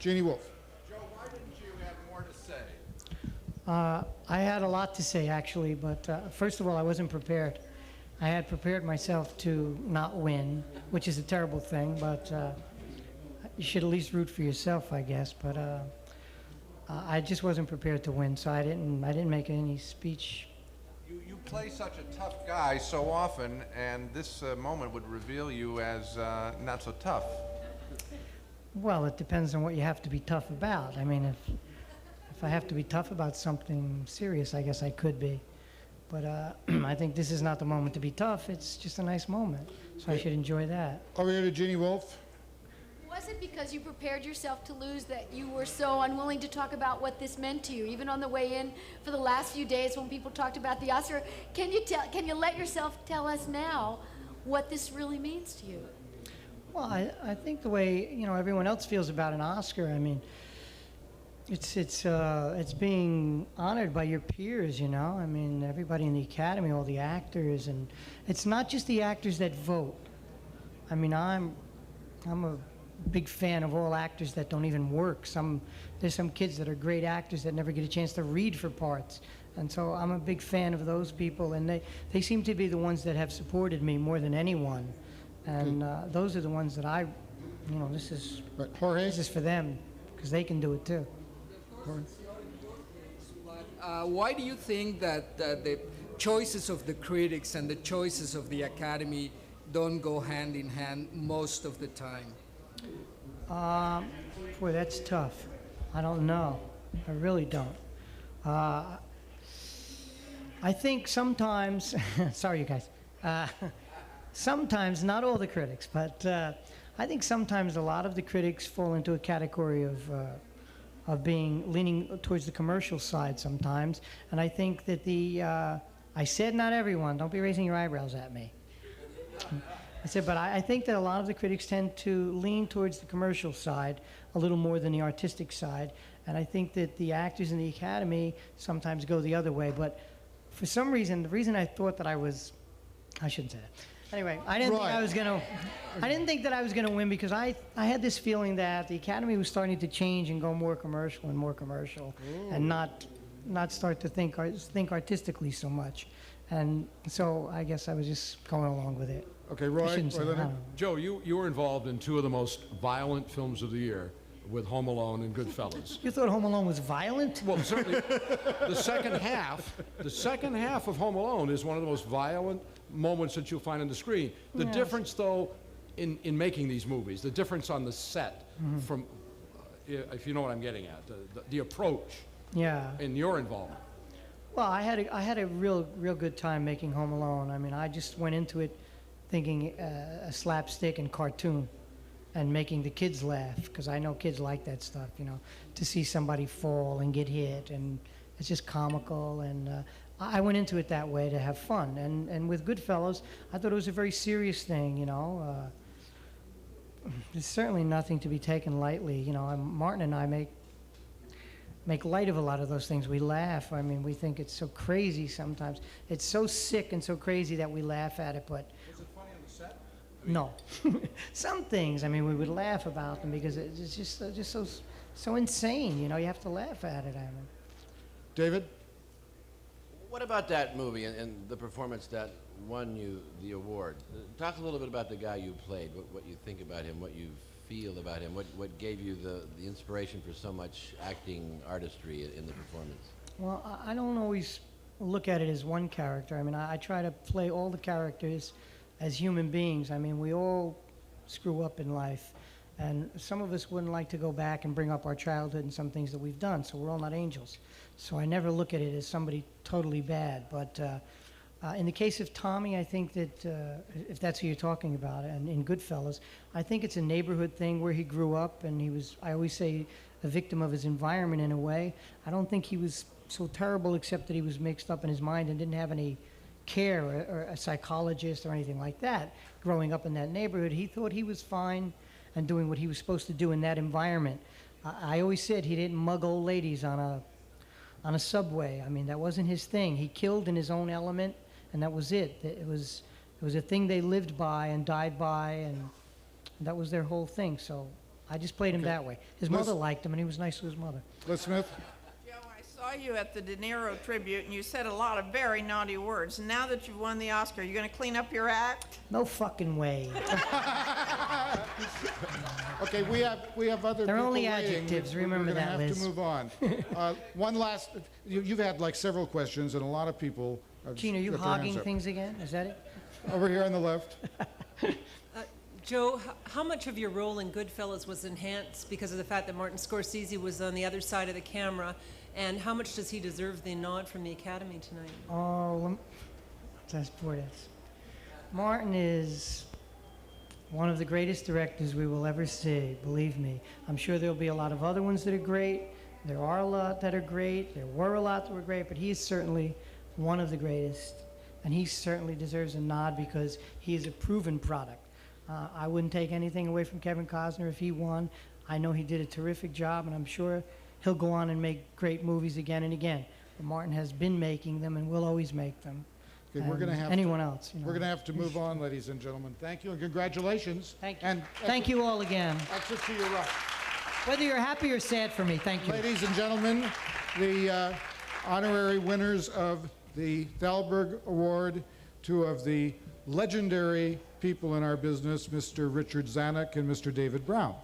Jeannie Wolf. Joe, why didn't you have more to say? I had a lot to say, actually, but first of all, I wasn't prepared. I had prepared myself to not win, which is a terrible thing, but you should at least root for yourself, I guess. But I just wasn't prepared to win, so I didn't make any speech. You play such a tough guy so often, and this moment would reveal you as not so tough. Well, it depends on what you have to be tough about. I mean, if I have to be tough about something serious, I guess I could be. But I think this is not the moment to be tough. It's just a nice moment, so I should enjoy that. Over here to Jeannie Wolf. Was it because you prepared yourself to lose that you were so unwilling to talk about what this meant to you? Even on the way in for the last few days when people talked about the Oscar, can you let yourself tell us now what this really means to you? Well, I think the way everyone else feels about an Oscar. I mean, it's being honored by your peers. I mean, everybody in the Academy, all the actors, and it's not just the actors that vote. I mean, I'm a big fan of all actors that don't even work. There's some kids that are great actors that never get a chance to read for parts, and so I'm a big fan of those people, and they seem to be the ones that have supported me more than anyone, and those are the ones that this is Jorge. This is for them because they can do it too. Why do you think that the choices of the critics and the choices of the Academy don't go hand in hand most of the time? Boy, that's tough. I don't know. I really don't. I think sometimes, sorry you guys, sometimes, not all the critics, but I think sometimes a lot of the critics fall into a category of leaning towards the commercial side sometimes, and I think that I said not everyone, don't be raising your eyebrows at me. I said, but I think that a lot of the critics tend to lean towards the commercial side a little more than the artistic side, and I think that the actors in the Academy sometimes go the other way, but for some reason, the reason I thought that I shouldn't say that. Anyway, I didn't think that I was gonna win because I had this feeling that the Academy was starting to change and go more commercial and more commercial, and not start to think artistically so much, and so I guess I was just going along with it. Okay, Roy. Joe, you were involved in two of the most violent films of the year with Home Alone and Goodfellas. You thought Home Alone was violent? Well, certainly the second half of Home Alone is one of the most violent moments that you'll find on the screen. The difference, though, in making these movies, the difference on the set from, if you know what I'm getting at, the approach in your involvement. Well, I had a real good time making Home Alone. I mean, I just went into it thinking a slapstick and cartoon and making the kids laugh, because I know kids like that stuff, to see somebody fall and get hit, and it's just comical, and I went into it that way to have fun, and with Goodfellas, I thought it was a very serious thing, There's certainly nothing to be taken lightly, Martin and I make light of a lot of those things. We laugh. I mean, we think it's so crazy sometimes. It's so sick and so crazy that we laugh at it, but... Was it funny on the set? No. Some things, I mean, we would laugh about them because it's just so insane, you have to laugh at it, I mean. David? What about that movie and the performance that won you the award? Talk a little bit about the guy you played, what you think about him, what you feel about him, what gave you the inspiration for so much acting artistry in the performance? Well, I don't always look at it as one character. I mean, I try to play all the characters as human beings. I mean, we all screw up in life, and some of us wouldn't like to go back and bring up our childhood and some things that we've done, so we're all not angels. So I never look at it as somebody totally bad, but in the case of Tommy, I think that, if that's who you're talking about, and in Goodfellas, I think it's a neighborhood thing where he grew up, and he was, I always say, a victim of his environment in a way. I don't think he was so terrible, except that he was mixed up in his mind and didn't have any care or a psychologist or anything like that. Growing up in that neighborhood, he thought he was fine and doing what he was supposed to do in that environment. I always said he didn't mug old ladies on a subway. I mean, that wasn't his thing. He killed in his own element, and that was it. It was a thing they lived by and died by, and that was their whole thing. So I just played him that way. His mother liked him, and he was nice to his mother. Liz Smith? Joe, I saw you at the De Niro tribute, and you said a lot of very naughty words. Now that you've won the Oscar, are you going to clean up your act? No fucking way. Okay, we have other They're people only waiting. adjectives, remember We're gonna that, have Liz. to move on. One last, you've had like several questions, and a lot of people have Gene, are you got their hands hogging up. things again? Is that it? Over here on the left. Joe, how much of your role in Goodfellas was enhanced because of the fact that Martin Scorsese was on the other side of the camera, and how much does he deserve the nod from the Academy tonight? Oh, that's poor. That's Martin is one of the greatest directors we will ever see, believe me. I'm sure there'll be a lot of other ones that are great. There are a lot that are great. There were a lot that were great, but he's certainly one of the greatest. And he certainly deserves a nod because he is a proven product. I wouldn't take anything away from Kevin Costner if he won. I know he did a terrific job, and I'm sure he'll go on and make great movies again and again. But Martin has been making them and will always make them. Okay, we're gonna And have anyone else. You know. We're going to have to move on, ladies and gentlemen. Thank you and congratulations. Thank you. And Thank you all again. exit to your right. Whether you're happy or sad for me, thank you. Ladies and gentlemen, the honorary winners of the Thalberg Award, two of the legendary people in our business, Mr. Richard Zanuck and Mr. David Brown.